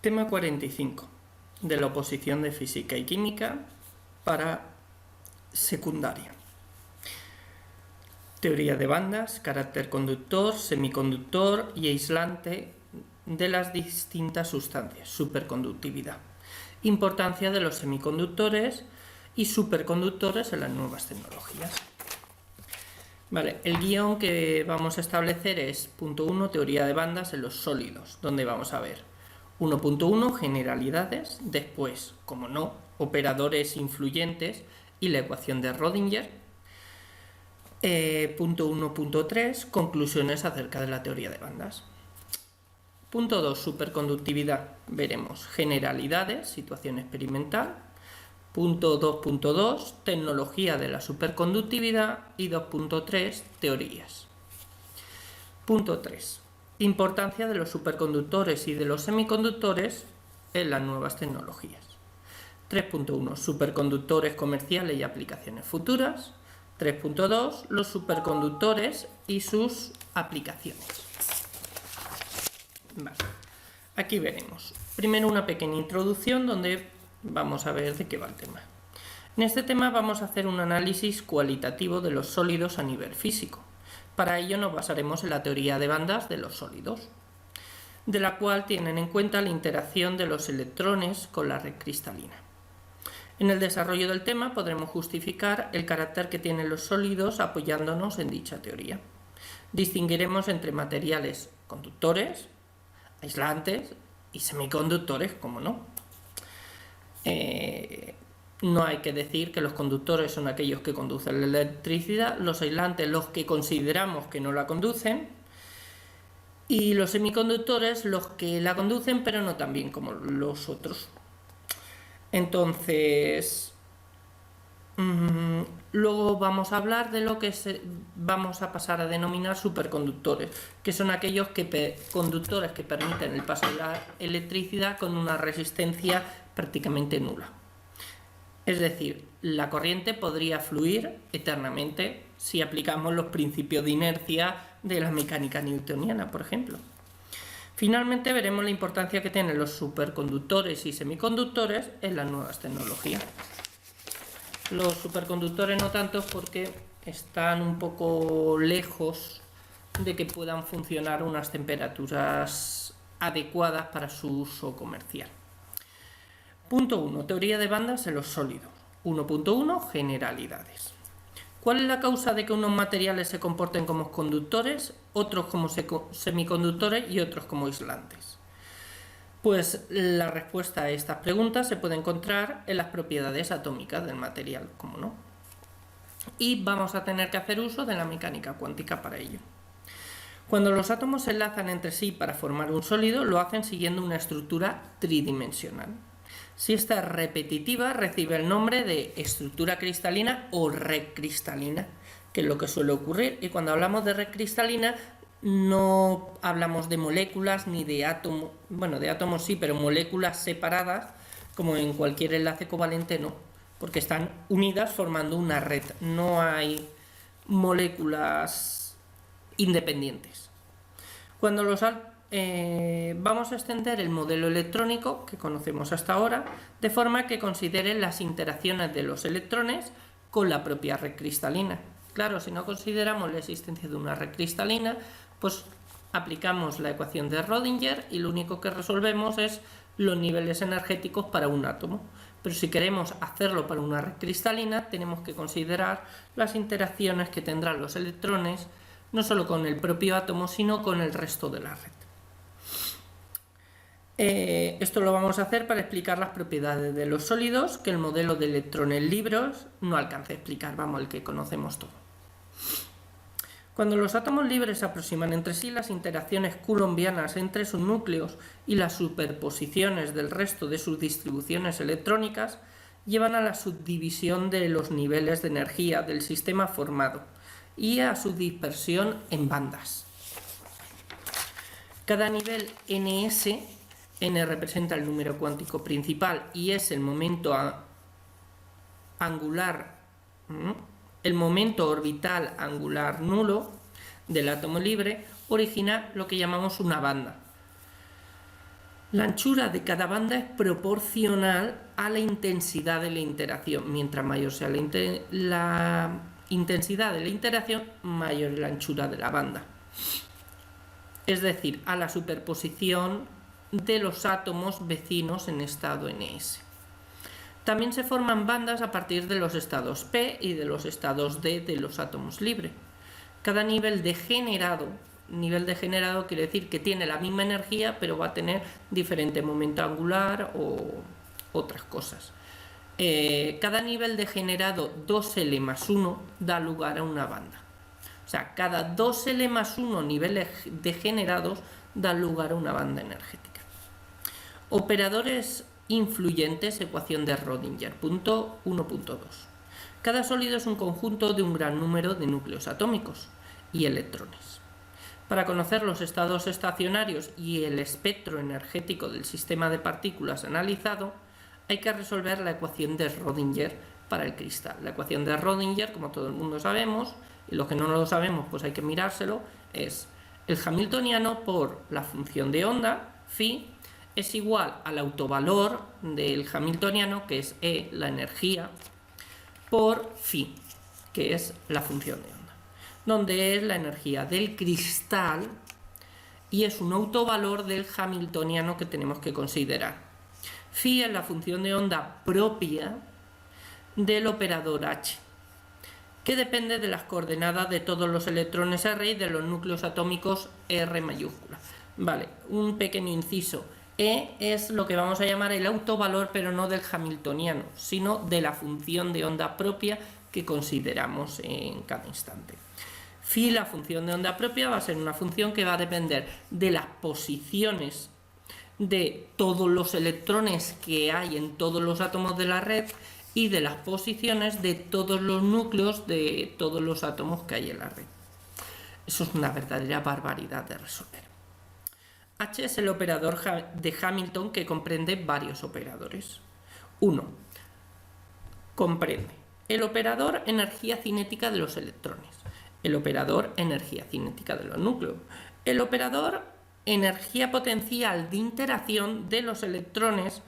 Tema 45 de la oposición de física y química para secundaria. Teoría de bandas, carácter conductor, semiconductor y aislante de las distintas sustancias, superconductividad. Importancia de los semiconductores y superconductores en las nuevas tecnologías. Vale, el guión que vamos a establecer es punto 1, teoría de bandas en los sólidos, donde vamos a ver 1.1, generalidades, después, como no, operadores influyentes y la ecuación de Rödinger. Punto 1.3, conclusiones acerca de la teoría de bandas. Punto 2, superconductividad, veremos generalidades, situación experimental. Punto 2.2, tecnología de la superconductividad y 2.3, teorías. Punto 3, importancia de los superconductores y de los semiconductores en las nuevas tecnologías. 3.1, superconductores comerciales y aplicaciones futuras. 3.2, los superconductores y sus aplicaciones. Vale. Aquí veremos primero una pequeña introducción donde vamos a ver de qué va el tema. En este tema vamos a hacer un análisis cualitativo de los sólidos a nivel físico. Para ello nos basaremos en la teoría de bandas de los sólidos, de la cual tienen en cuenta la interacción de los electrones con la red cristalina. En el desarrollo del tema podremos justificar el carácter que tienen los sólidos apoyándonos en dicha teoría. Distinguiremos entre materiales conductores, aislantes y semiconductores, como no. No hay que decir que los conductores son aquellos que conducen la electricidad, los aislantes los que consideramos que no la conducen y los semiconductores los que la conducen pero no tan bien como los otros. Entonces, luego vamos a hablar de lo que vamos a pasar a denominar superconductores, que son aquellos conductores que permiten el paso de la electricidad con una resistencia prácticamente nula. Es decir, la corriente podría fluir eternamente si aplicamos los principios de inercia de la mecánica newtoniana, por ejemplo. Finalmente veremos la importancia que tienen los superconductores y semiconductores en las nuevas tecnologías. Los superconductores no tanto porque están un poco lejos de que puedan funcionar a unas temperaturas adecuadas para su uso comercial. Punto 1. Teoría de bandas en los sólidos. 1.1. Generalidades. ¿Cuál es la causa de que unos materiales se comporten como conductores, otros como semiconductores y otros como aislantes? Pues la respuesta a estas preguntas se puede encontrar en las propiedades atómicas del material, como no. Y vamos a tener que hacer uso de la mecánica cuántica para ello. Cuando los átomos se enlazan entre sí para formar un sólido, lo hacen siguiendo una estructura tridimensional. Si esta es repetitiva, recibe el nombre de estructura cristalina o red cristalina, que es lo que suele ocurrir. Y cuando hablamos de red cristalina, no hablamos de moléculas ni de átomos, bueno, de átomos sí, pero moléculas separadas, como en cualquier enlace covalente no, porque están unidas formando una red, no hay moléculas independientes. Cuando vamos a extender el modelo electrónico que conocemos hasta ahora, de forma que considere las interacciones de los electrones con la propia red cristalina. Claro, si no consideramos la existencia de una red cristalina, pues aplicamos la ecuación de Rödinger y lo único que resolvemos es los niveles energéticos para un átomo. Pero si queremos hacerlo para una red cristalina, tenemos que considerar las interacciones que tendrán los electrones, no solo con el propio átomo, sino con el resto de la red. Esto lo vamos a hacer para explicar las propiedades de los sólidos que el modelo de electrones libres no alcanza a explicar, vamos, el que conocemos todo. Cuando los átomos libres se aproximan entre sí, las interacciones coulombianas entre sus núcleos y las superposiciones del resto de sus distribuciones electrónicas llevan a la subdivisión de los niveles de energía del sistema formado y a su dispersión en bandas. Cada nivel ns, n representa el número cuántico principal y es el momento angular, el momento orbital angular nulo del átomo libre, origina lo que llamamos una banda. La anchura de cada banda es proporcional a la intensidad de la interacción. Mientras mayor sea la intensidad de la interacción, mayor es la anchura de la banda. Es decir, a la superposición de los átomos vecinos en estado NS. También se forman bandas a partir de los estados P y de los estados D de los átomos libres. Cada nivel de generado quiere decir que tiene la misma energía, pero va a tener diferente momento angular o otras cosas. Cada nivel de generado 2L más 1 da lugar a una banda. O sea, cada 2L más 1 niveles degenerados da lugar a una banda energética. Operadores influyentes, ecuación de Rödinger, punto 1.2. Cada sólido es un conjunto de un gran número de núcleos atómicos y electrones. Para conocer los estados estacionarios y el espectro energético del sistema de partículas analizado, hay que resolver la ecuación de Rödinger para el cristal. La ecuación de Rödinger, como todo el mundo sabemos, y los que no lo sabemos pues hay que mirárselo, es el hamiltoniano por la función de onda, phi, es igual al autovalor del hamiltoniano, que es E, la energía, por phi, que es la función de onda, donde es la energía del cristal y es un autovalor del hamiltoniano que tenemos que considerar. Phi es la función de onda propia del operador H, que depende de las coordenadas de todos los electrones R y de los núcleos atómicos R mayúscula. Vale, un pequeño inciso. E es lo que vamos a llamar el autovalor, pero no del hamiltoniano, sino de la función de onda propia que consideramos en cada instante. Phi, la función de onda propia, va a ser una función que va a depender de las posiciones de todos los electrones que hay en todos los átomos de la red y de las posiciones de todos los núcleos de todos los átomos que hay en la red. Eso es una verdadera barbaridad de resolver. H es el operador de Hamilton que comprende varios operadores. 1. Comprende el operador energía cinética de los electrones, el operador energía cinética de los núcleos, el operador energía potencial de interacción de los electrones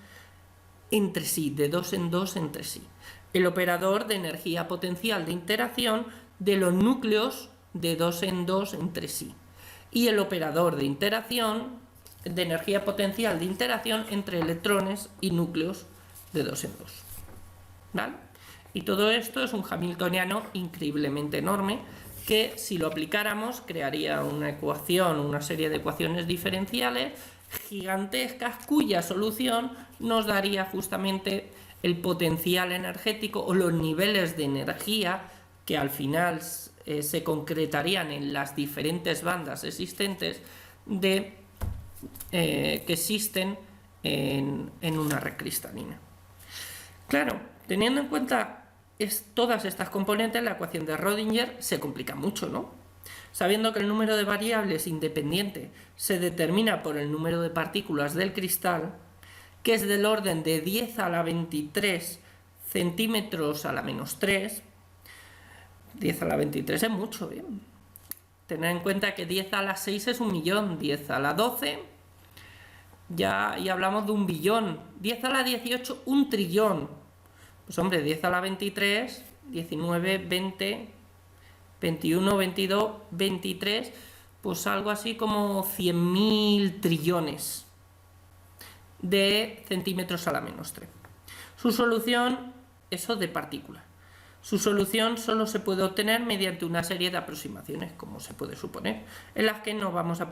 entre sí, de dos en dos entre sí, el operador de energía potencial de interacción de los núcleos de dos en dos entre sí, y el operador de interacción de energía potencial de interacción entre electrones y núcleos de dos en dos. ¿Vale? Y todo esto es un hamiltoniano increíblemente enorme que, si lo aplicáramos, crearía una ecuación, una serie de ecuaciones diferenciales gigantescas cuya solución nos daría justamente el potencial energético o los niveles de energía que al final se concretarían en las diferentes bandas existentes que existen en una red cristalina. Claro, teniendo en cuenta todas estas componentes, la ecuación de Rödinger se complica mucho, ¿no? Sabiendo que el número de variables independiente se determina por el número de partículas del cristal, que es del orden de 10 a la 23 centímetros a la menos 3, 10 a la 23 es mucho, bien. Tener en cuenta que 10 a la 6 es 1.000.000, 10 a la 12 ya hablamos de 1 billón, 10 a la 18 1 trillón. Pues hombre, 10 a la 23, 19, 20, 21, 22, 23, pues algo así como 100.000 trillones de centímetros a la menos 3. Su solución, eso de partícula. Su solución solo se puede obtener mediante una serie de aproximaciones, como se puede suponer, en las que no vamos a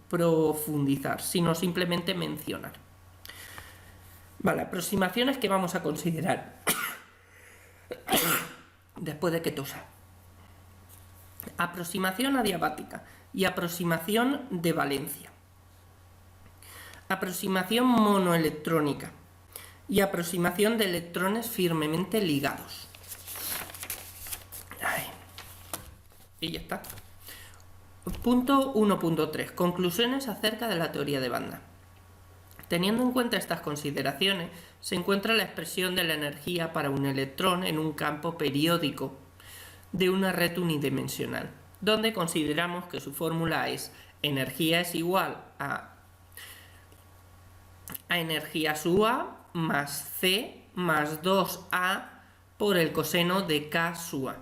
profundizar, sino simplemente mencionar. Vale, aproximaciones que vamos a considerar después de que tosa. Aproximación adiabática y aproximación de valencia. Aproximación monoelectrónica y aproximación de electrones firmemente ligados. Y ya está. Punto 1.3. Conclusiones acerca de la teoría de banda. Teniendo en cuenta estas consideraciones, se encuentra la expresión de la energía para un electrón en un campo periódico de una red unidimensional, donde consideramos que su fórmula es energía es igual a a energía sub A más C más 2A por el coseno de K sub A.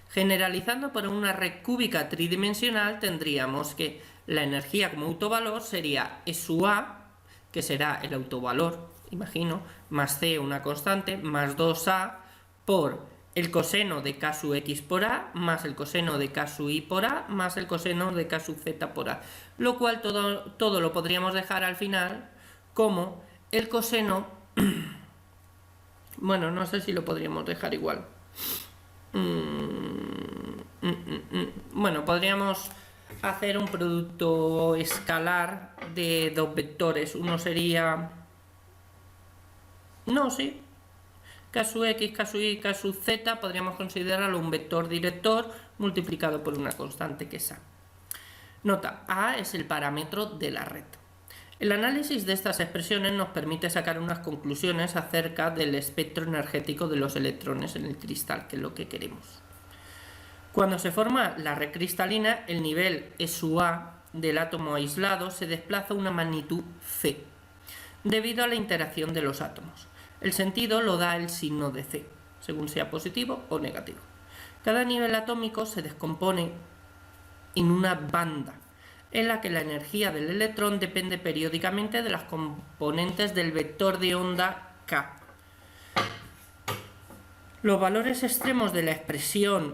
Generalizando para una red cúbica tridimensional tendríamos que la energía como autovalor sería E sub A, que será el autovalor, imagino, más C, una constante, más 2A por el coseno de K sub X por A, más el coseno de K sub Y por A, más el coseno de K sub Z por A. Lo cual todo lo podríamos dejar al final como el coseno... Bueno, no sé si lo podríamos dejar igual. Bueno, podríamos hacer un producto escalar de dos vectores. Uno sería... No, sí. K sub X, K sub Y, K sub Z, podríamos considerarlo un vector director multiplicado por una constante que es A. Nota, A es el parámetro de la red. El análisis de estas expresiones nos permite sacar unas conclusiones acerca del espectro energético de los electrones en el cristal, que es lo que queremos. Cuando se forma la red cristalina, el nivel E sub A del átomo aislado se desplaza a una magnitud C, debido a la interacción de los átomos. El sentido lo da el signo de C, según sea positivo o negativo. Cada nivel atómico se descompone en una banda, en la que la energía del electrón depende periódicamente de las componentes del vector de onda K. Los valores extremos de la expresión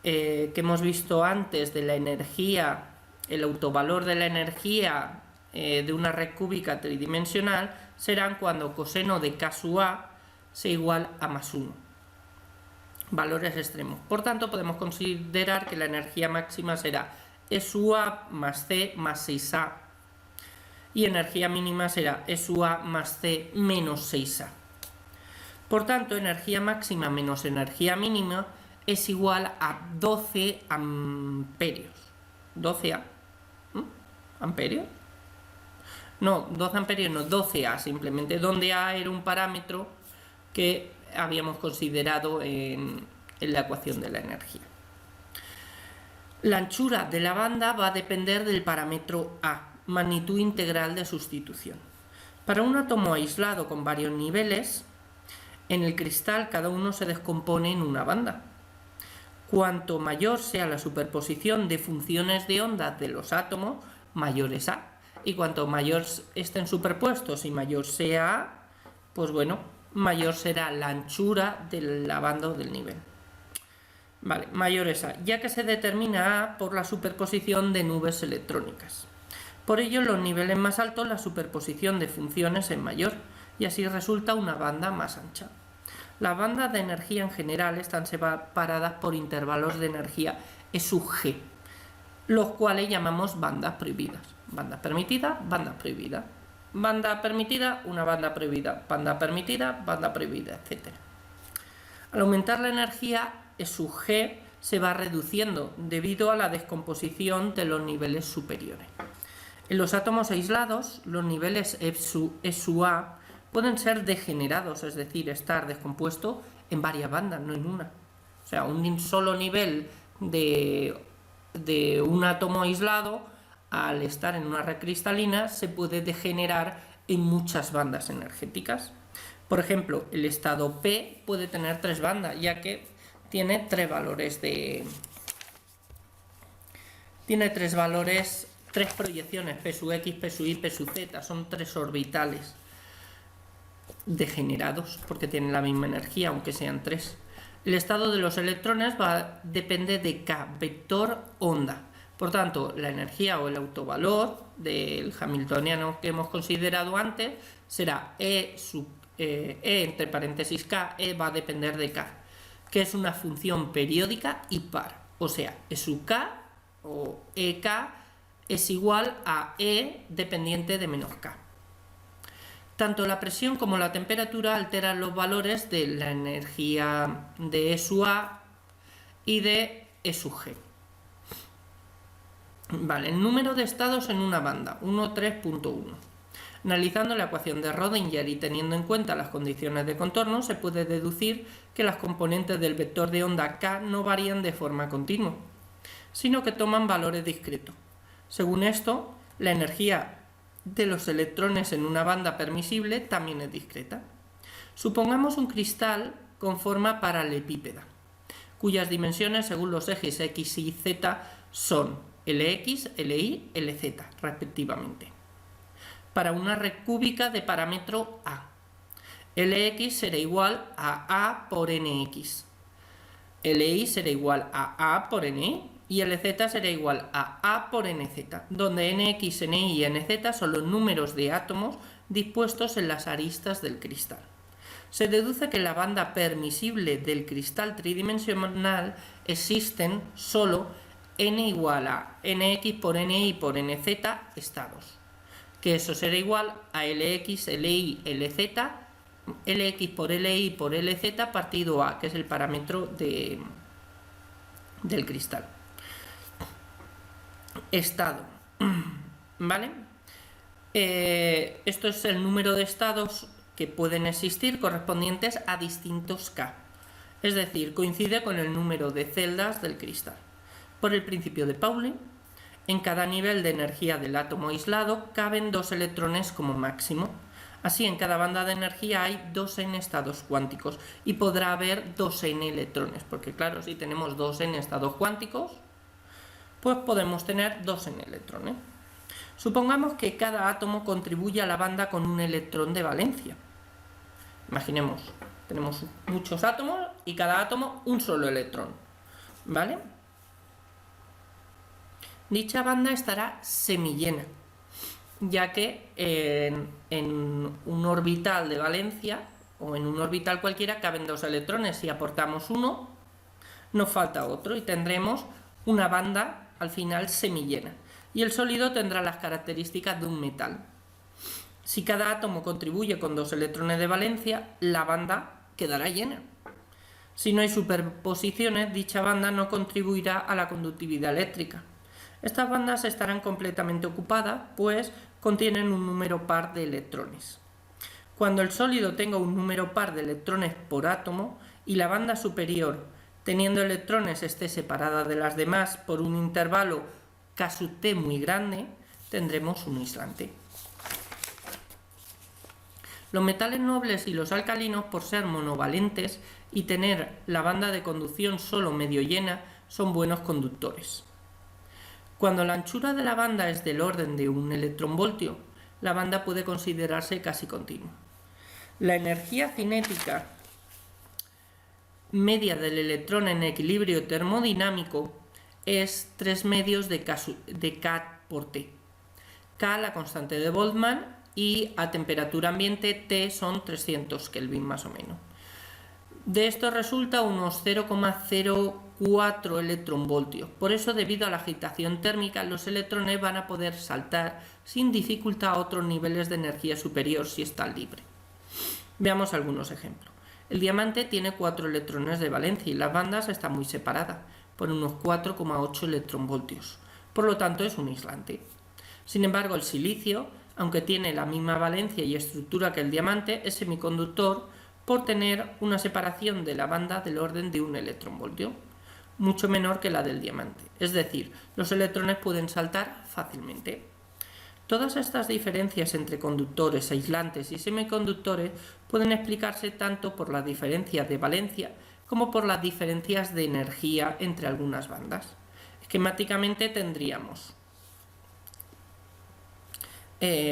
que hemos visto antes de la energía, el autovalor de la energía de una red cúbica tridimensional, serán cuando coseno de K sub A sea igual a más 1. Valores extremos. Por tanto, podemos considerar que la energía máxima será E sub A más C más 6A y energía mínima será E sub A más C menos 6A. Por tanto, energía máxima menos energía mínima es igual a 12 amperios. 12A. ¿Amperios? No, 12 amperios no, 12A simplemente, donde A era un parámetro que habíamos considerado en la ecuación de la energía. La anchura de la banda va a depender del parámetro A, magnitud integral de sustitución. Para un átomo aislado con varios niveles, en el cristal cada uno se descompone en una banda. Cuanto mayor sea la superposición de funciones de onda de los átomos, mayor es A. Y cuanto mayor estén superpuestos y mayor sea A, pues bueno, mayor será la anchura de la banda o del nivel. Vale, mayor es A, ya que se determina A por la superposición de nubes electrónicas. Por ello, en los niveles más altos la superposición de funciones es mayor y así resulta una banda más ancha. Las bandas de energía en general están separadas por intervalos de energía E sub G, los cuales llamamos bandas prohibidas. Banda permitida, banda prohibida. Banda permitida, una banda prohibida. Banda permitida, banda prohibida, etc. Al aumentar la energía, E sub G se va reduciendo debido a la descomposición de los niveles superiores. En los átomos aislados, los niveles E sub A pueden ser degenerados, es decir, estar descompuesto en varias bandas, no en una. O sea, un solo nivel de un átomo aislado, al estar en una red cristalina, se puede degenerar en muchas bandas energéticas. Por ejemplo, el estado P puede tener 3 bandas, ya que tiene 3 valores Tiene 3 valores, 3 proyecciones, P sub X, P sub Y, P sub Z, son 3 orbitales degenerados porque tienen la misma energía, aunque sean 3. El estado de los electrones depende de K, vector onda. Por tanto, la energía o el autovalor del hamiltoniano que hemos considerado antes será E entre paréntesis K, E va a depender de K, que es una función periódica y par. O sea, E sub K o EK es igual a E dependiente de menos K. Tanto la presión como la temperatura alteran los valores de la energía de E sub A y de E sub G. Vale, el número de estados en una banda, 1,3.1. Analizando la ecuación de Rödinger y teniendo en cuenta las condiciones de contorno, se puede deducir que las componentes del vector de onda K no varían de forma continua, sino que toman valores discretos. Según esto, la energía de los electrones en una banda permisible también es discreta. Supongamos un cristal con forma paralelepípeda, cuyas dimensiones según los ejes X y Z son Lx, Ly, Lz, respectivamente. Para una red cúbica de parámetro A, Lx será igual a A por Nx, Ly será igual a A por Ni y Lz será igual a A por Nz, donde Nx, Ni y Nz son los números de átomos dispuestos en las aristas del cristal. Se deduce que en la banda permisible del cristal tridimensional existen solo n igual a nx por ni por nz estados, que eso será igual a lx, ly, lz, lx por ly por lz partido a, que es el parámetro del cristal. Estado, ¿vale? Esto es el número de estados que pueden existir correspondientes a distintos K, es decir, coincide con el número de celdas del cristal. Por el principio de Pauli, en cada nivel de energía del átomo aislado caben 2 electrones como máximo. Así, en cada banda de energía hay 2n estados cuánticos y podrá haber 2n electrones, porque claro, si tenemos 2n estados cuánticos, pues podemos tener 2n electrones. Supongamos que cada átomo contribuye a la banda con un electrón de valencia. Imaginemos, tenemos muchos átomos y cada átomo un solo electrón, ¿vale? Dicha banda estará semillena, ya que en un orbital de valencia o en un orbital cualquiera caben 2 electrones. Si aportamos uno, nos falta otro y tendremos una banda al final semillena. Y el sólido tendrá las características de un metal. Si cada átomo contribuye con 2 electrones de valencia, la banda quedará llena. Si no hay superposiciones, dicha banda no contribuirá a la conductividad eléctrica. Estas bandas estarán completamente ocupadas, pues contienen un número par de electrones. Cuando el sólido tenga un número par de electrones por átomo y la banda superior, teniendo electrones, esté separada de las demás por un intervalo K sub T muy grande, tendremos un aislante. Los metales nobles y los alcalinos, por ser monovalentes y tener la banda de conducción solo medio llena, son buenos conductores. Cuando la anchura de la banda es del orden de 1 electronvoltio, la banda puede considerarse casi continua. La energía cinética media del electrón en equilibrio termodinámico es 3 medios de K por T. K, la constante de Boltzmann, y a temperatura ambiente T son 300 Kelvin más o menos. De esto resulta unos 0,04 electronvoltios. Por eso, debido a la agitación térmica, los electrones van a poder saltar sin dificultad a otros niveles de energía superior si están libres. Veamos algunos ejemplos. El diamante tiene 4 electrones de valencia y las bandas están muy separadas, por unos 4,8 electronvoltios. Por lo tanto, es un aislante. Sin embargo, el silicio, aunque tiene la misma valencia y estructura que el diamante, es semiconductor por tener una separación de la banda del orden de 1 electronvoltio, mucho menor que la del diamante. Es decir, los electrones pueden saltar fácilmente. Todas estas diferencias entre conductores, aislantes y semiconductores pueden explicarse tanto por las diferencias de valencia como por las diferencias de energía entre algunas bandas. Esquemáticamente tendríamos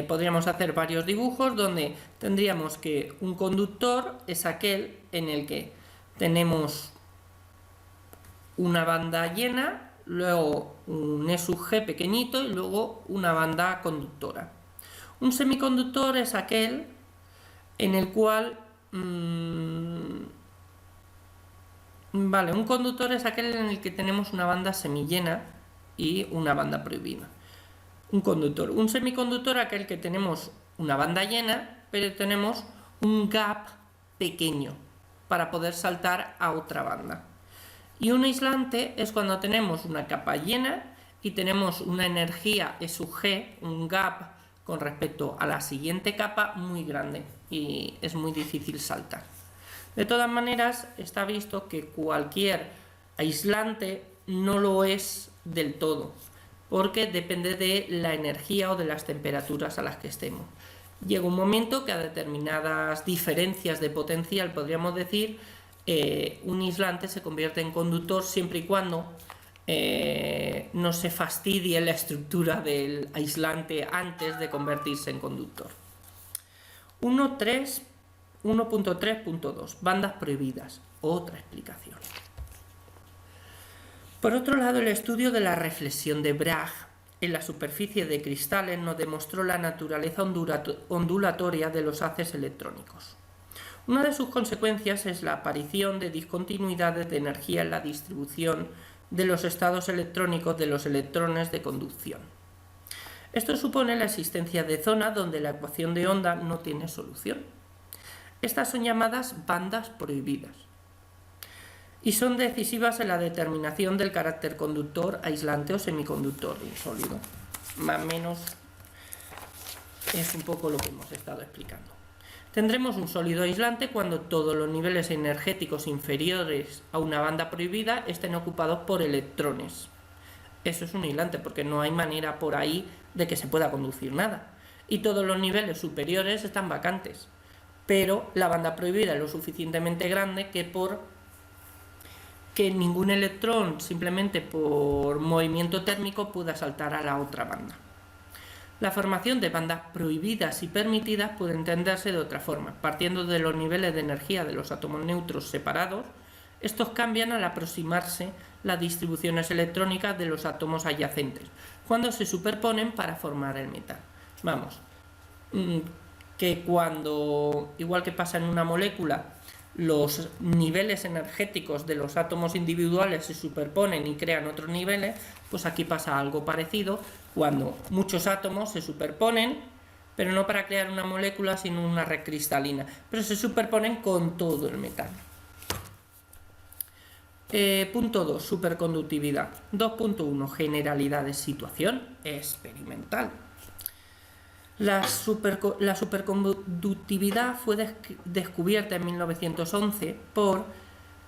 podríamos hacer varios dibujos donde tendríamos que un conductor es aquel en el que tenemos una banda llena, luego un E sub G pequeñito y luego una banda conductora. Un semiconductor es aquel en el cual un conductor es aquel en el que tenemos una banda semillena y una banda prohibida. Un conductor. Un semiconductor, aquel que tenemos una banda llena, pero tenemos un gap pequeño para poder saltar a otra banda. Y un aislante es cuando tenemos una capa llena y tenemos una energía E sub G, un gap con respecto a la siguiente capa muy grande y es muy difícil saltar. De todas maneras, está visto que cualquier aislante no lo es del todo, porque depende de la energía o de las temperaturas a las que estemos. Llega un momento que a determinadas diferencias de potencial, podríamos decir, un aislante se convierte en conductor siempre y cuando no se fastidie la estructura del aislante antes de convertirse en conductor. 1.3.2 Bandas prohibidas. Otra explicación. Por otro lado, el estudio de la reflexión de Bragg en la superficie de cristales nos demostró la naturaleza ondulatoria de los haces electrónicos. Una de sus consecuencias es la aparición de discontinuidades de energía en la distribución de los estados electrónicos de los electrones de conducción. Esto supone la existencia de zonas donde la ecuación de onda no tiene solución. Estas son llamadas bandas prohibidas y son decisivas en la determinación del carácter conductor, aislante o semiconductor de un sólido. Más o menos es un poco lo que hemos estado explicando. Tendremos un sólido aislante cuando todos los niveles energéticos inferiores a una banda prohibida estén ocupados por electrones. Eso es un aislante porque no hay manera por ahí de que se pueda conducir nada. Y todos los niveles superiores están vacantes. Pero la banda prohibida es lo suficientemente grande que ningún electrón, simplemente por movimiento térmico, pueda saltar a la otra banda. La formación de bandas prohibidas y permitidas puede entenderse de otra forma. Partiendo de los niveles de energía de los átomos neutros separados, estos cambian al aproximarse las distribuciones electrónicas de los átomos adyacentes, cuando se superponen para formar el metal. Vamos, que cuando, igual que pasa en una molécula, los niveles energéticos de los átomos individuales se superponen y crean otros niveles, pues aquí pasa algo parecido cuando muchos átomos se superponen, pero no para crear una molécula, sino una red cristalina, pero se superponen con todo el metal. Punto 2. Superconductividad. 2.1. Generalidad de situación experimental. La superconductividad fue descubierta en 1911 por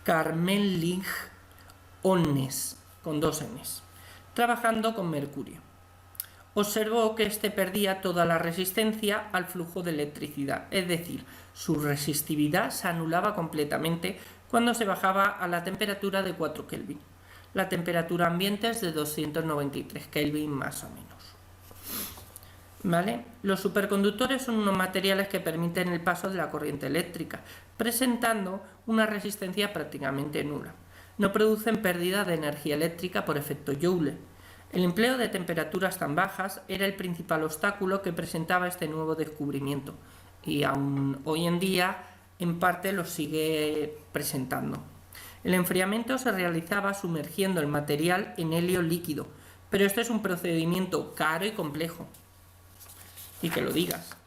Kamerlingh Onnes, con 2 Ns, trabajando con mercurio. Observó que éste perdía toda la resistencia al flujo de electricidad, es decir, su resistividad se anulaba completamente cuando se bajaba a la temperatura de 4 Kelvin. La temperatura ambiente es de 293 Kelvin más o menos. ¿Vale? Los superconductores son unos materiales que permiten el paso de la corriente eléctrica, presentando una resistencia prácticamente nula. No producen pérdida de energía eléctrica por efecto Joule. El empleo de temperaturas tan bajas era el principal obstáculo que presentaba este nuevo descubrimiento, y aún hoy en día en parte lo sigue presentando. El enfriamiento se realizaba sumergiendo el material en helio líquido, pero este es un procedimiento caro y complejo. Y que lo digas.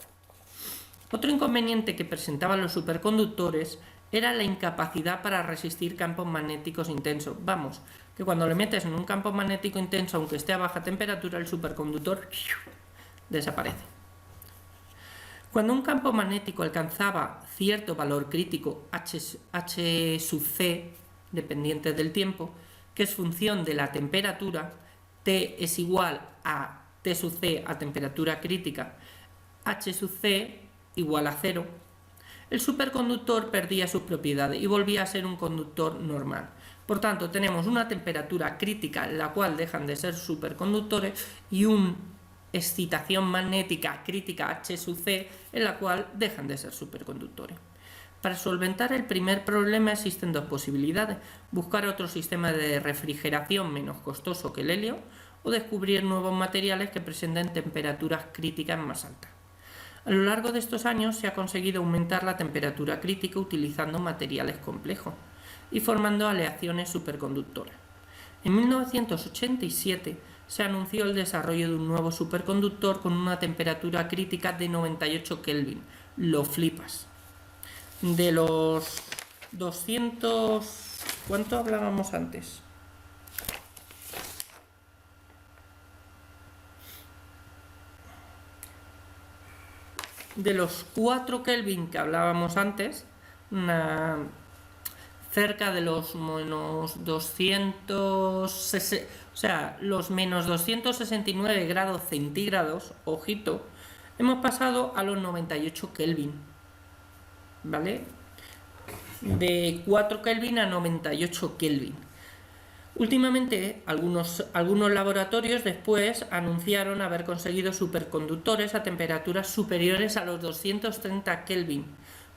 Otro inconveniente que presentaban los superconductores era la incapacidad para resistir campos magnéticos intensos. Vamos, que cuando le metes en un campo magnético intenso, aunque esté a baja temperatura, el superconductor desaparece. Cuando un campo magnético alcanzaba cierto valor crítico, H sub C, dependiente del tiempo, que es función de la temperatura, T es igual a T sub C a temperatura crítica, H sub C igual a 0, el superconductor perdía sus propiedades y volvía a ser un conductor normal. Por tanto, tenemos una temperatura crítica en la cual dejan de ser superconductores y una excitación magnética crítica H sub C en la cual dejan de ser superconductores. Para solventar el primer problema existen dos posibilidades: buscar otro sistema de refrigeración menos costoso que el helio, o descubrir nuevos materiales que presenten temperaturas críticas más altas. A lo largo de estos años se ha conseguido aumentar la temperatura crítica utilizando materiales complejos y formando aleaciones superconductoras. En 1987 se anunció el desarrollo de un nuevo superconductor con una temperatura crítica de 98 Kelvin. Lo flipas. De los 200... ¿Cuánto hablábamos antes? De los 4 Kelvin que hablábamos antes, cerca de los menos 260, O sea, los menos 269 grados centígrados, ojito, hemos pasado a los 98 Kelvin, ¿vale? De 4 Kelvin a 98 Kelvin. Últimamente, algunos laboratorios después anunciaron haber conseguido superconductores a temperaturas superiores a los 230 Kelvin.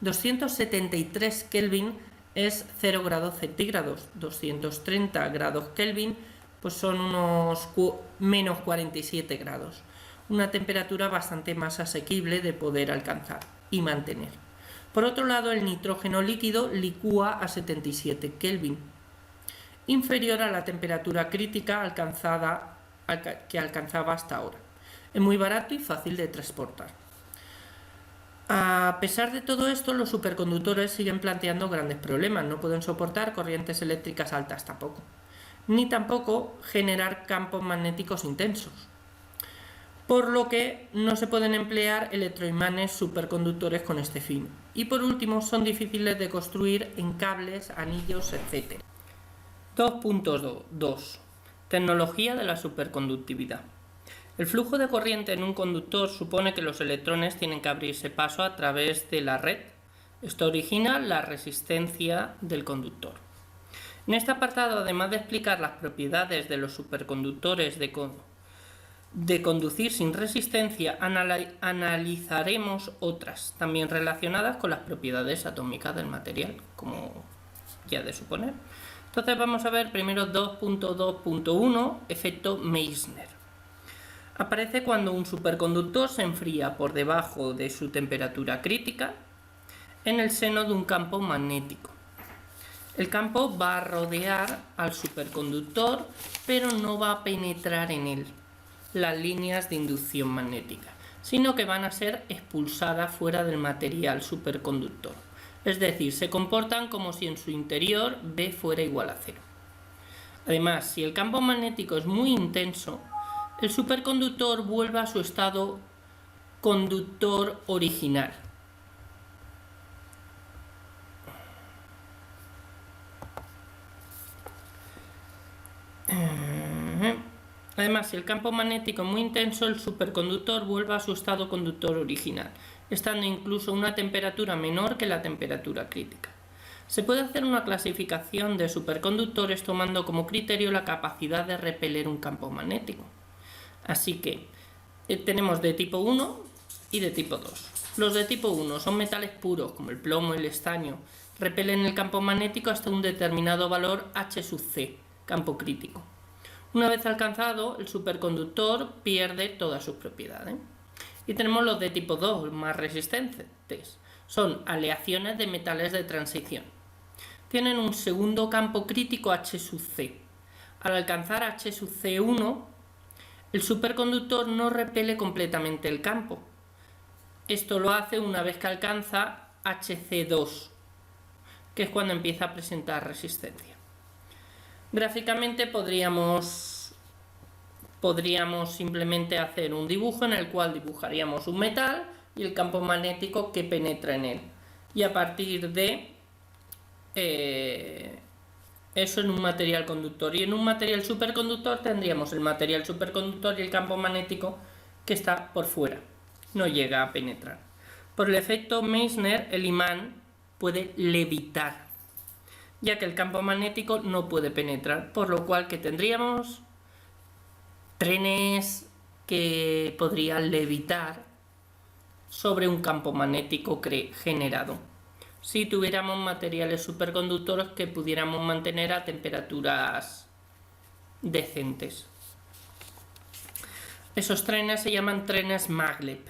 273 Kelvin es 0 grados centígrados. 230 grados Kelvin pues son unos menos 47 grados. Una temperatura bastante más asequible de poder alcanzar y mantener. Por otro lado, el nitrógeno líquido licúa a 77 Kelvin, inferior a la temperatura crítica que alcanzaba hasta ahora. Es muy barato y fácil de transportar. A pesar de todo esto, los superconductores siguen planteando grandes problemas. No pueden soportar corrientes eléctricas altas tampoco, ni tampoco generar campos magnéticos intensos, por lo que no se pueden emplear electroimanes superconductores con este fin. Y por último, son difíciles de construir en cables, anillos, etc. 2.2. Tecnología de la superconductividad. El flujo de corriente en un conductor supone que los electrones tienen que abrirse paso a través de la red. Esto origina la resistencia del conductor. En este apartado, además de explicar las propiedades de los superconductores de conducir sin resistencia, analizaremos otras, también relacionadas con las propiedades atómicas del material, como ya de suponer. Entonces vamos a ver primero 2.2.1, efecto Meissner. Aparece cuando un superconductor se enfría por debajo de su temperatura crítica en el seno de un campo magnético. El campo va a rodear al superconductor, pero no va a penetrar en él las líneas de inducción magnética, sino que van a ser expulsadas fuera del material superconductor. Es decir, se comportan como si en su interior B fuera igual a 0. Además, si el campo magnético es muy intenso, el superconductor vuelve a su estado conductor original. Además, si el campo magnético es muy intenso, el superconductor vuelve a su estado conductor original, estando incluso a una temperatura menor que la temperatura crítica. Se puede hacer una clasificación de superconductores tomando como criterio la capacidad de repeler un campo magnético. Así que tenemos de tipo 1 y de tipo 2. Los de tipo 1 son metales puros, como el plomo y el estaño. Repelen el campo magnético hasta un determinado valor H sub C, campo crítico. Una vez alcanzado, el superconductor pierde todas sus propiedades. Y tenemos los de tipo 2, más resistentes. Son aleaciones de metales de transición. Tienen un segundo campo crítico H sub C. Al alcanzar H sub C1, el superconductor no repele completamente el campo. Esto lo hace una vez que alcanza HC2, que es cuando empieza a presentar resistencia. Gráficamente podríamos simplemente hacer un dibujo en el cual dibujaríamos un metal y el campo magnético que penetra en él. Y a partir de eso en un material conductor. Y en un material superconductor tendríamos el material superconductor y el campo magnético que está por fuera, no llega a penetrar. Por el efecto Meissner, el imán puede levitar, ya que el campo magnético no puede penetrar, por lo cual que tendríamos trenes que podrían levitar sobre un campo magnético generado, si tuviéramos materiales superconductores que pudiéramos mantener a temperaturas decentes. Esos trenes se llaman trenes maglev.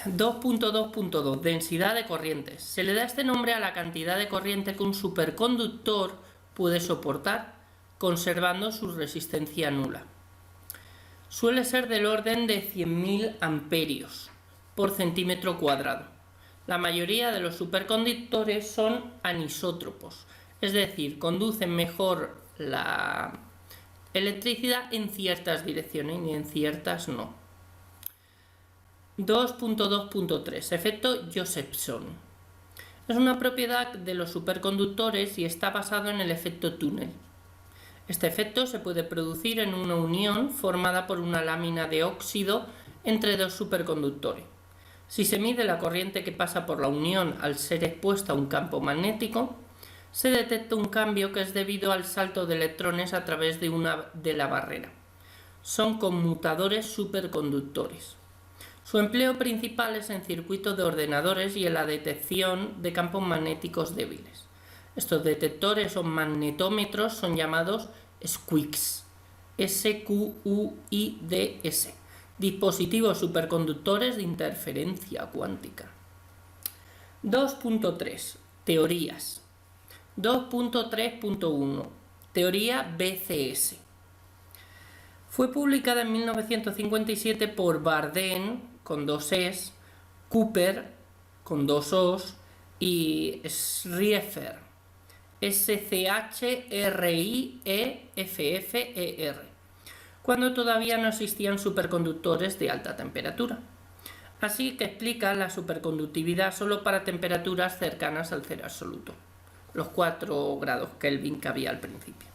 2.2.2 Densidad de corrientes. Se le da este nombre a la cantidad de corriente que un superconductor puede soportar, conservando su resistencia nula. Suele ser del orden de 100.000 amperios por centímetro cuadrado. La mayoría de los superconductores son anisótropos, es decir, conducen mejor la electricidad en ciertas direcciones y en ciertas no. 2.2.3 Efecto Josephson. Es una propiedad de los superconductores y está basado en el efecto túnel. Este efecto se puede producir en una unión formada por una lámina de óxido entre dos superconductores. Si se mide la corriente que pasa por la unión al ser expuesta a un campo magnético, se detecta un cambio que es debido al salto de electrones a través de la barrera. Son conmutadores superconductores. Su empleo principal es en circuitos de ordenadores y en la detección de campos magnéticos débiles. Estos detectores o magnetómetros son llamados SQUIDs, SQUIDs, dispositivos superconductores de interferencia cuántica. 2.3. Teorías. 2.3.1. Teoría BCS. Fue publicada en 1957 por Bardeen, con 2 Es, Cooper, con 2 Os, y Schrieffer, SCHRIEFFER, cuando todavía no existían superconductores de alta temperatura. Así que explica la superconductividad solo para temperaturas cercanas al cero absoluto, los 4 grados Kelvin que había al principio.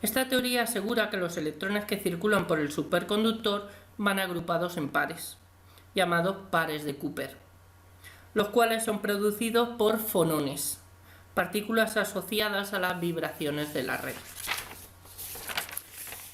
Esta teoría asegura que los electrones que circulan por el superconductor van agrupados en pares, llamados pares de Cooper, los cuales son producidos por fonones, partículas asociadas a las vibraciones de la red.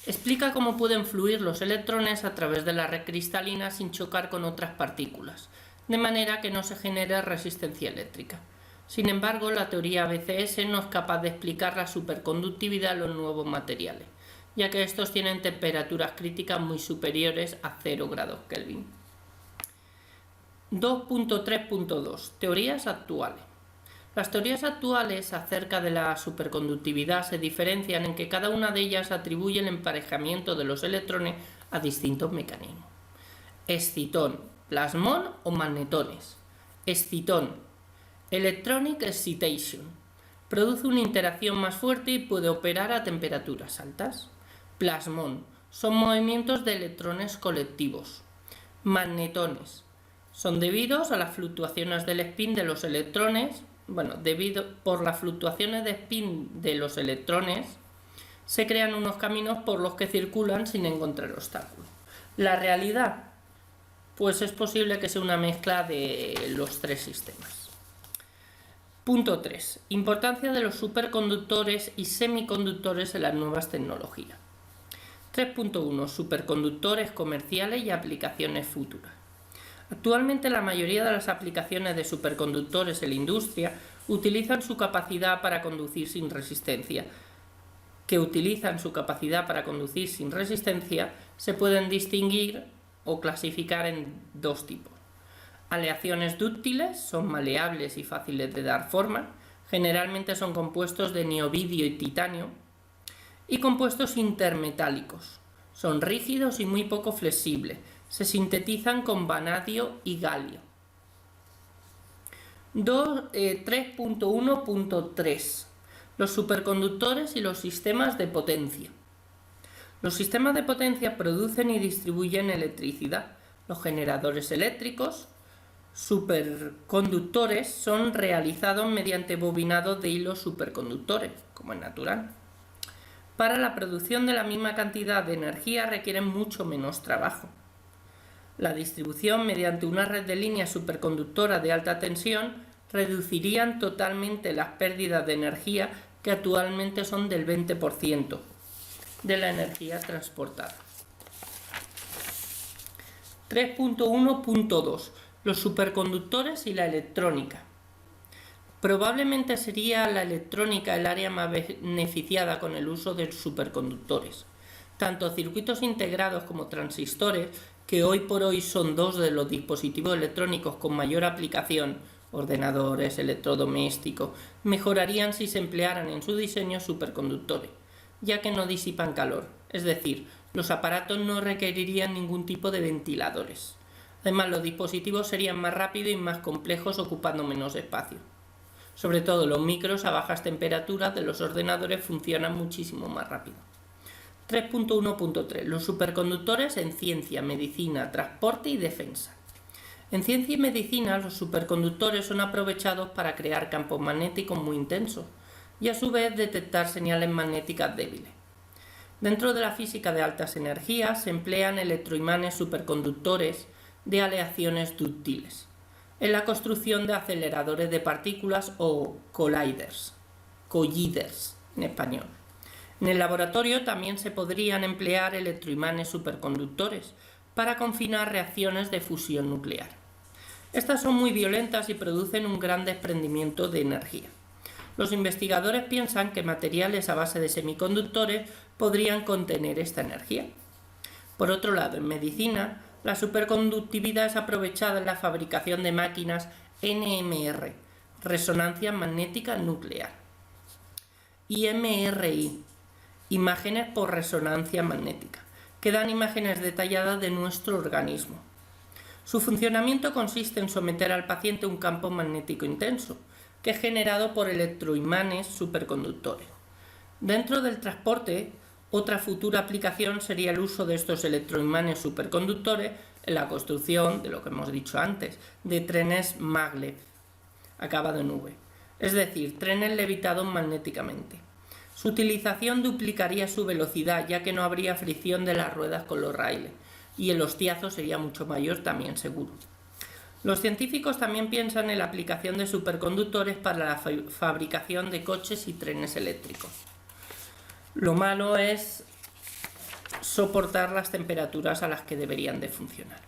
Explica cómo pueden fluir los electrones a través de la red cristalina sin chocar con otras partículas, de manera que no se genere resistencia eléctrica. Sin embargo, la teoría BCS no es capaz de explicar la superconductividad de los nuevos materiales, ya que estos tienen temperaturas críticas muy superiores a 0 grados Kelvin. 2.3.2. Teorías actuales. Las teorías actuales acerca de la superconductividad se diferencian en que cada una de ellas atribuye el emparejamiento de los electrones a distintos mecanismos. Excitón, plasmón o magnetones. Excitón, electronic excitation, produce una interacción más fuerte y puede operar a temperaturas altas. Plasmón, son movimientos de electrones colectivos. Magnetones, son debidos a las fluctuaciones del spin de los electrones. Por las fluctuaciones de spin de los electrones, se crean unos caminos por los que circulan sin encontrar obstáculos. La realidad, pues es posible que sea una mezcla de los 3 sistemas. Punto 3. Importancia de los superconductores y semiconductores en las nuevas tecnologías. 3.1. Superconductores comerciales y aplicaciones futuras. Actualmente la mayoría de las aplicaciones de superconductores en la industria utilizan su capacidad para conducir sin resistencia. Se pueden distinguir o clasificar en 2 tipos. Aleaciones dúctiles, son maleables y fáciles de dar forma, generalmente son compuestos de niobidio y titanio, y compuestos intermetálicos, son rígidos y muy poco flexibles, se sintetizan con vanadio y galio. 3.1.3. Los superconductores y los sistemas de potencia. Los sistemas de potencia producen y distribuyen electricidad. Los generadores eléctricos superconductores son realizados mediante bobinados de hilos superconductores, como es natural. Para la producción de la misma cantidad de energía requieren mucho menos trabajo. La distribución mediante una red de líneas superconductoras de alta tensión reducirían totalmente las pérdidas de energía, que actualmente son del 20% de la energía transportada. 3.1.2. Los superconductores y la electrónica. Probablemente sería la electrónica el área más beneficiada con el uso de superconductores. Tanto circuitos integrados como transistores, que hoy por hoy son 2 de los dispositivos electrónicos con mayor aplicación, ordenadores, electrodomésticos, mejorarían si se emplearan en su diseño superconductores, ya que no disipan calor, es decir, los aparatos no requerirían ningún tipo de ventiladores. Además, los dispositivos serían más rápidos y más complejos, ocupando menos espacio. Sobre todo, los micros a bajas temperaturas de los ordenadores funcionan muchísimo más rápido. 3.1.3. Los superconductores en ciencia, medicina, transporte y defensa. En ciencia y medicina, los superconductores son aprovechados para crear campos magnéticos muy intensos y a su vez detectar señales magnéticas débiles. Dentro de la física de altas energías se emplean electroimanes superconductores de aleaciones dúctiles en la construcción de aceleradores de partículas o colliders en español. En el laboratorio también se podrían emplear electroimanes superconductores para confinar reacciones de fusión nuclear. Estas son muy violentas y producen un gran desprendimiento de energía. Los investigadores piensan que materiales a base de semiconductores podrían contener esta energía. Por otro lado, en medicina, la superconductividad es aprovechada en la fabricación de máquinas NMR, resonancia magnética nuclear, y MRI, imágenes por resonancia magnética, que dan imágenes detalladas de nuestro organismo. Su funcionamiento consiste en someter al paciente a un campo magnético intenso, que es generado por electroimanes superconductores. Dentro del transporte, otra futura aplicación sería el uso de estos electroimanes superconductores en la construcción, de lo que hemos dicho antes, de trenes maglev, acabado en V, es decir, trenes levitados magnéticamente. Su utilización duplicaría su velocidad, ya que no habría fricción de las ruedas con los raíles, y el hostiazo sería mucho mayor también, seguro. Los científicos también piensan en la aplicación de superconductores para la fabricación de coches y trenes eléctricos. Lo malo es soportar las temperaturas a las que deberían de funcionar.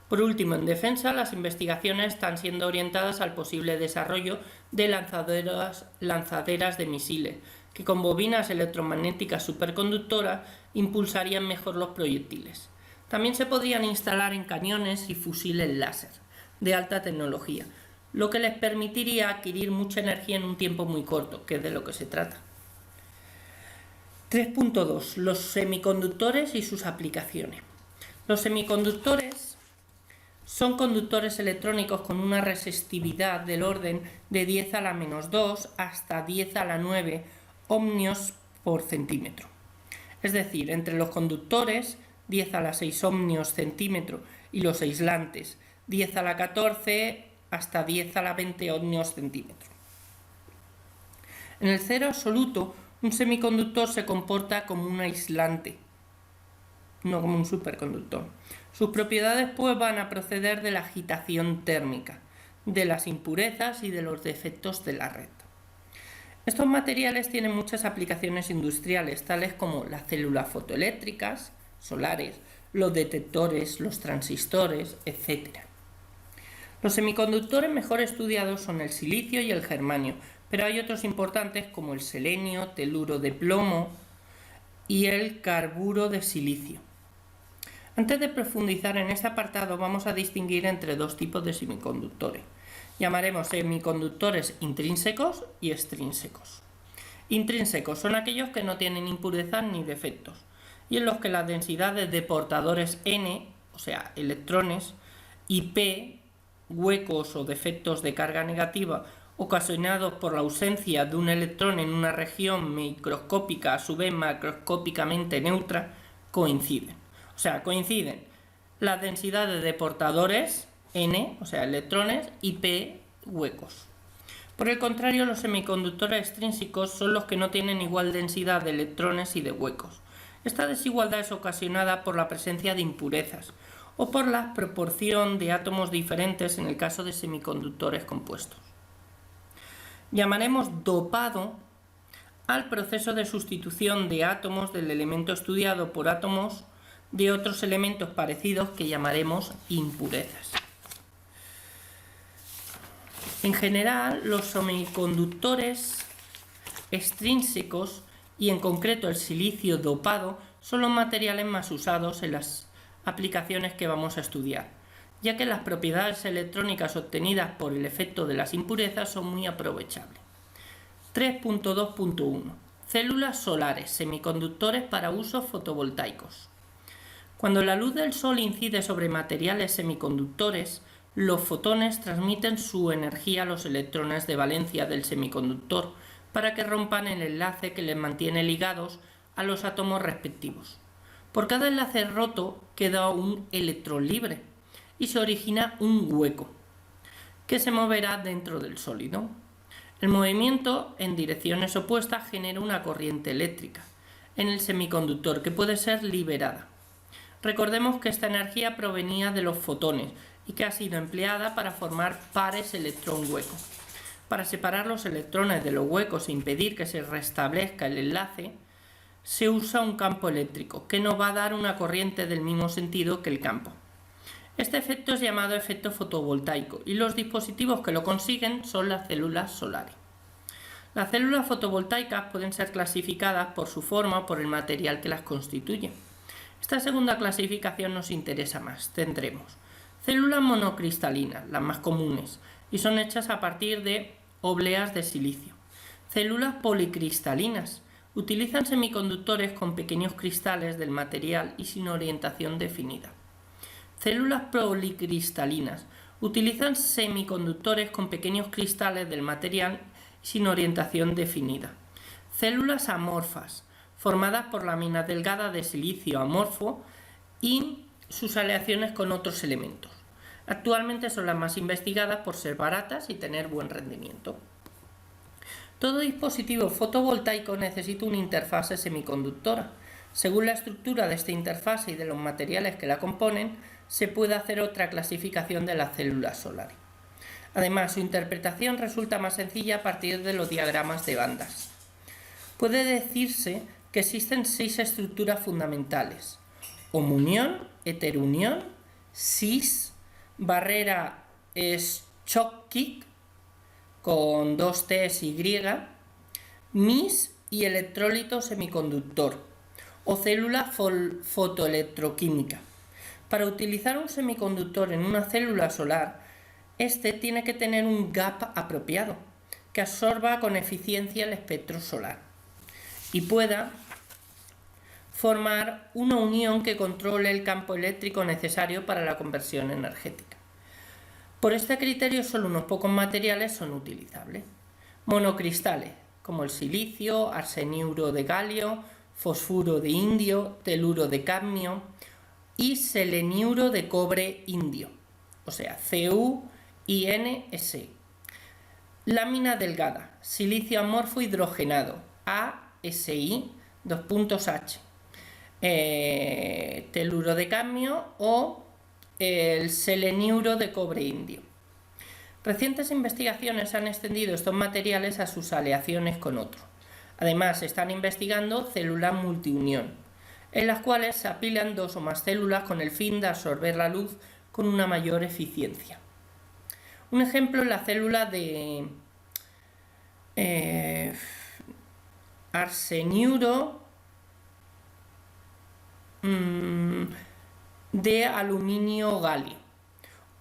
Por último, en defensa, las investigaciones están siendo orientadas al posible desarrollo de lanzaderas de misiles, que con bobinas electromagnéticas superconductoras impulsarían mejor los proyectiles. También se podrían instalar en cañones y fusiles láser de alta tecnología, lo que les permitiría adquirir mucha energía en un tiempo muy corto, que es de lo que se trata. 3.2. Los semiconductores y sus aplicaciones. Los semiconductores son conductores electrónicos con una resistividad del orden de 10 a la menos 2 hasta 10 a la 9 ohmios por centímetro. Es decir, entre los conductores 10 a la 6 ohmios centímetro y los aislantes 10 a la 14 hasta 10 a la 20 ohmios centímetro. En el cero absoluto, un semiconductor se comporta como un aislante, no como un superconductor. Sus propiedades pues van a proceder de la agitación térmica, de las impurezas y de los defectos de la red. Estos materiales tienen muchas aplicaciones industriales, tales como las células fotoeléctricas, solares, los detectores, los transistores, etc. Los semiconductores mejor estudiados son el silicio y el germanio, pero hay otros importantes como el selenio, teluro de plomo y el carburo de silicio. Antes de profundizar en este apartado, vamos a distinguir entre dos tipos de semiconductores. Llamaremos semiconductores intrínsecos y extrínsecos. Intrínsecos son aquellos que no tienen impurezas ni defectos, y en los que las densidades de portadores N, o sea, electrones, y P, huecos o defectos de carga negativa, ocasionados por la ausencia de un electrón en una región microscópica, a su vez macroscópicamente neutra, coinciden. O sea, coinciden las densidades de portadores N, o sea, electrones, y P, huecos. Por el contrario, los semiconductores extrínsecos son los que no tienen igual densidad de electrones y de huecos. Esta desigualdad es ocasionada por la presencia de impurezas o por la proporción de átomos diferentes en el caso de semiconductores compuestos. Llamaremos dopado al proceso de sustitución de átomos del elemento estudiado por átomos de otros elementos parecidos que llamaremos impurezas. En general, los semiconductores extrínsecos y en concreto el silicio dopado son los materiales más usados en las aplicaciones que vamos a estudiar, ya que las propiedades electrónicas obtenidas por el efecto de las impurezas son muy aprovechables. 3.2.1. Células solares, semiconductores para usos fotovoltaicos. Cuando la luz del sol incide sobre materiales semiconductores, los fotones transmiten su energía a los electrones de valencia del semiconductor para que rompan el enlace que les mantiene ligados a los átomos respectivos. Por cada enlace roto queda un electrón libre y se origina un hueco que se moverá dentro del sólido. El movimiento en direcciones opuestas genera una corriente eléctrica. en el semiconductor que puede ser liberada. Recordemos que esta energía provenía de los fotones y que ha sido empleada para formar pares electrón-hueco. Para separar los electrones de los huecos e impedir que se restablezca el enlace, se usa un campo eléctrico que nos va a dar una corriente del mismo sentido que el campo. Este efecto es llamado efecto fotovoltaico y los dispositivos que lo consiguen son las células solares. Las células fotovoltaicas pueden ser clasificadas por su forma o por el material que las constituye. Esta segunda clasificación nos interesa más. Tendremos células monocristalinas, las más comunes, y son hechas a partir de obleas de silicio. Células policristalinas. Utilizan semiconductores con pequeños cristales del material y sin orientación definida. Células policristalinas. Utilizan semiconductores con pequeños cristales del material sin orientación definida. Células amorfas, formadas por láminas delgadas de silicio amorfo y sus aleaciones con otros elementos. Actualmente son las más investigadas por ser baratas y tener buen rendimiento. Todo dispositivo fotovoltaico necesita una interfase semiconductora. Según la estructura de esta interfase y de los materiales que la componen, se puede hacer otra clasificación de las células solares. Además, su interpretación resulta más sencilla a partir de los diagramas de bandas. Puede decirse que existen 6 estructuras fundamentales: homunión, heterunión, cis, barrera Schottky con 2 T's y, mis y electrólito semiconductor o célula fotoelectroquímica. Para utilizar un semiconductor en una célula solar, este tiene que tener un gap apropiado, que absorba con eficiencia el espectro solar y pueda formar una unión que controle el campo eléctrico necesario para la conversión energética. Por este criterio, solo unos pocos materiales son utilizables. Monocristales, como el silicio, arseniuro de galio, fosfuro de indio, teluro de cadmio y seleniuro de cobre indio, o sea, CuInS. Lámina delgada, silicio amorfo hidrogenado, ASI, H. Teluro de cadmio o el seleniuro de cobre indio. Recientes investigaciones han extendido estos materiales a sus aleaciones con otros. Además, se están investigando células multiunión, en las cuales se apilan 2 o más células con el fin de absorber la luz con una mayor eficiencia. Un ejemplo es la célula de arseniuro de aluminio galio,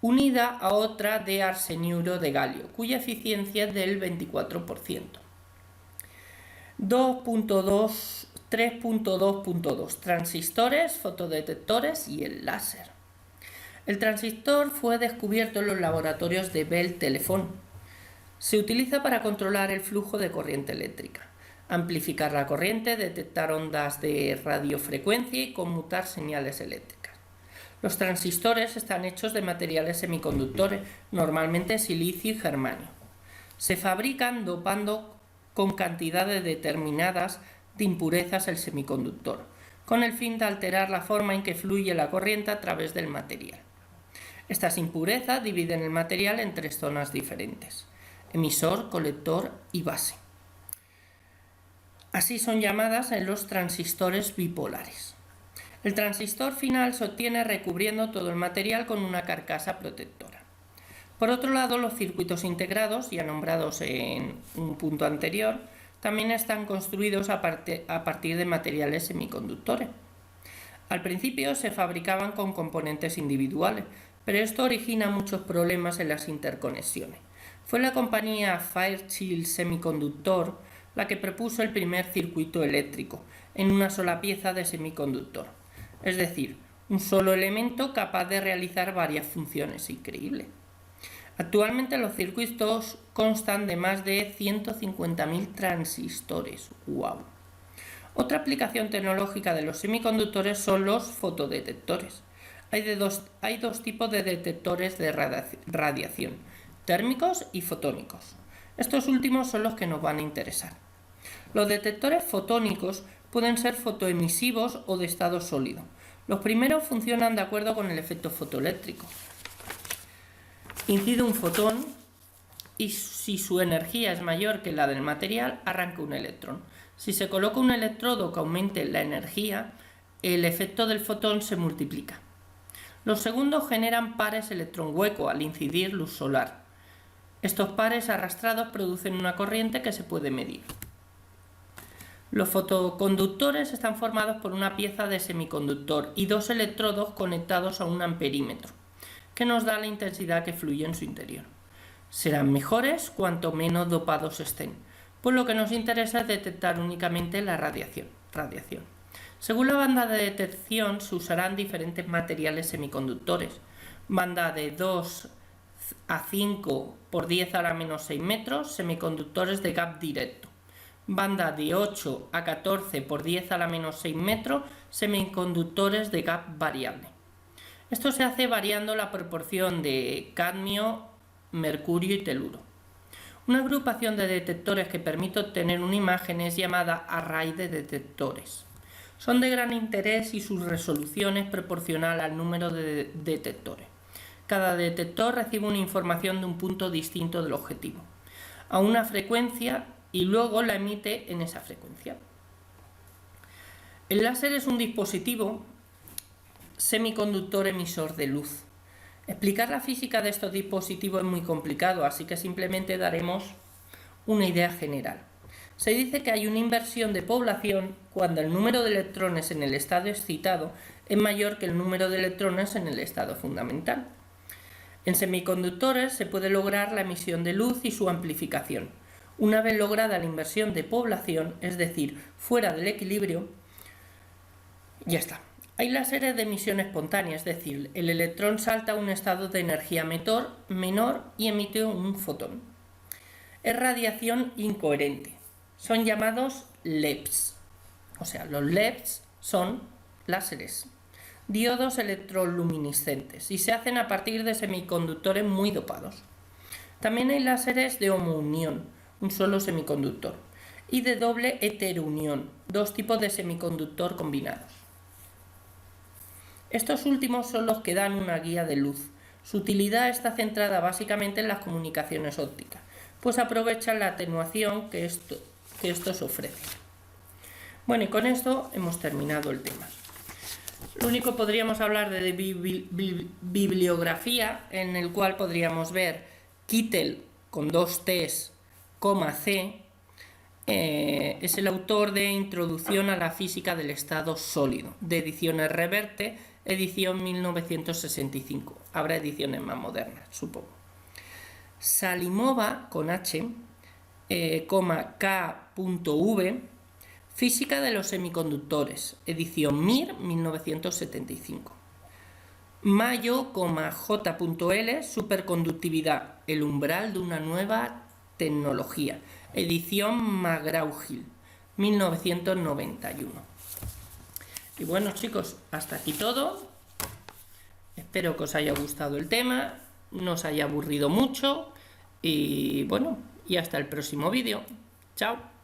unida a otra de arseniuro de galio, cuya eficiencia es del 24%. 3.2 transistores, fotodetectores y el láser. El transistor fue descubierto en los laboratorios de Bell Telephone. Se utiliza para controlar el flujo de corriente eléctrica, amplificar la corriente, detectar ondas de radiofrecuencia y conmutar señales eléctricas. Los transistores están hechos de materiales semiconductores, normalmente silicio y germanio. Se fabrican dopando con cantidades determinadas de impurezas el semiconductor, con el fin de alterar la forma en que fluye la corriente a través del material. Estas impurezas dividen el material en 3 zonas diferentes: emisor, colector y base. Así son llamadas en los transistores bipolares. El transistor final se obtiene recubriendo todo el material con una carcasa protectora. Por otro lado, los circuitos integrados, ya nombrados en un punto anterior, también están construidos a partir de materiales semiconductores. Al principio se fabricaban con componentes individuales, pero esto origina muchos problemas en las interconexiones. Fue la compañía Fairchild Semiconductor la que propuso el primer circuito eléctrico en una sola pieza de semiconductor, es decir, un solo elemento capaz de realizar varias funciones. Increíble. Actualmente los circuitos constan de más de 150.000 transistores. ¡Wow! Otra aplicación tecnológica de los semiconductores son los fotodetectores. Hay dos tipos de detectores de radiación: térmicos y fotónicos. Estos últimos son los que nos van a interesar. Los detectores fotónicos pueden ser fotoemisivos o de estado sólido. Los primeros funcionan de acuerdo con el efecto fotoeléctrico. Incide un fotón y si su energía es mayor que la del material, arranca un electrón. Si se coloca un electrodo que aumente la energía, el efecto del fotón se multiplica. Los segundos generan pares electrón-hueco al incidir luz solar. Estos pares arrastrados producen una corriente que se puede medir. Los fotoconductores están formados por una pieza de semiconductor y dos electrodos conectados a un amperímetro, que nos da la intensidad que fluye en su interior. Serán mejores cuanto menos dopados estén, pues lo que nos interesa es detectar únicamente la radiación. Según la banda de detección se usarán diferentes materiales semiconductores, banda de 2 a 5 por 10 a la menos 6 metros, semiconductores de gap directo, banda de 8 a 14 por 10 a la menos 6 metros, semiconductores de gap variable. Esto se hace variando la proporción de cadmio, mercurio y teluro. Una agrupación de detectores que permite obtener una imagen es llamada array de detectores. Son de gran interés y su resolución es proporcional al número de detectores. Cada detector recibe una información de un punto distinto del objetivo, a una frecuencia, y luego la emite en esa frecuencia. El láser es un dispositivo semiconductor emisor de luz. Explicar la física de estos dispositivos es muy complicado, así que simplemente daremos una idea general. Se dice que hay una inversión de población cuando el número de electrones en el estado excitado es mayor que el número de electrones en el estado fundamental. En semiconductores se puede lograr la emisión de luz y su amplificación. Una vez lograda la inversión de población, es decir, fuera del equilibrio, ya está. Hay láseres de emisión espontánea, es decir, el electrón salta a un estado de energía menor y emite un fotón. Es radiación incoherente. Son llamados LEDs. O sea, los LEDs son láseres, diodos electroluminiscentes, y se hacen a partir de semiconductores muy dopados. También hay láseres de homounión, un solo semiconductor, y de doble heterounión, dos tipos de semiconductor combinados. Estos últimos son los que dan una guía de luz. Su utilidad está centrada básicamente en las comunicaciones ópticas, pues aprovechan la atenuación que estos ofrecen. Bueno, y con esto hemos terminado el tema. Lo único, podríamos hablar de bibliografía, en el cual podríamos ver Kittel con 2 T's, C, es el autor de Introducción a la física del estado sólido, de Ediciones Reverte, edición 1965. Habrá ediciones más modernas, supongo. Salimova con H, K.V, Física de los semiconductores, edición MIR 1975. Mayo, J.L, Superconductividad, el umbral de una nueva tecnología, edición McGraw-Hill 1991. Y bueno, chicos, hasta aquí todo. Espero que os haya gustado el tema, no os haya aburrido mucho y bueno, y hasta el próximo vídeo. Chao.